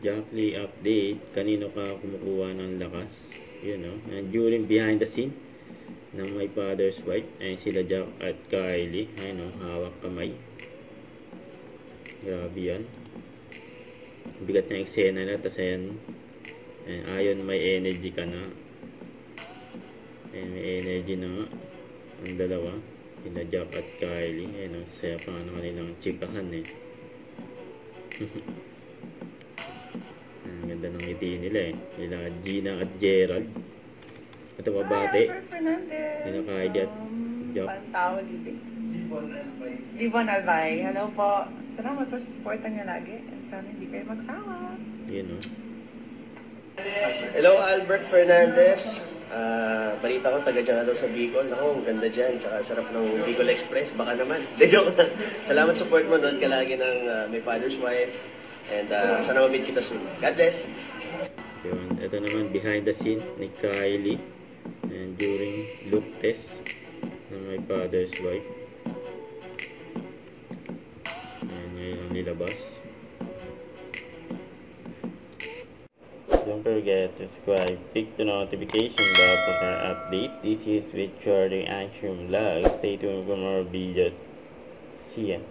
Jack Lee update. Kanino ka kumukuha ng lakas? Yun, no? And during behind the scene ng My Father's Wife, ayun sila Jack at Kylie. Ayun, no? Hawak kamay. Grabe yan. Bigat na eksena na. Tapos ayan, ayon may energy ka na. Ayan, may energy na nga. Ang dalawa. Sila Jack at Kylie. Ayun, no? Saya pa nga kanilang chikahan eh. Ang ganda ng ngiti nila eh. Nila Gina at Gerald. Ito mabate. Nila Kylie at Jack. Pantao Libig. Divon Albay. Hello po. Salamat po sa supportan niyo lagi. And sana hindi kayo magsawa. Yun, no? Hello, Albert Fernandez. Balita ko, taga dyan daw sa Bicol. Ako, ang ganda dyan. Tsaka sarap ng Bicol Express. Baka naman. De, joke lang. Salamat support mo. Doon ka lagi ng My Father's Wife. And sana mabit kita soon. God bless. Yun. Ito naman, behind the scene ni Kylie. And during look test ng My Father's Wife. Ayan, ngayon ang nilabas. Don't forget to subscribe, click the notification bell for more update. This is with Jordan Action Vlog. Stay tuned for more videos. See ya.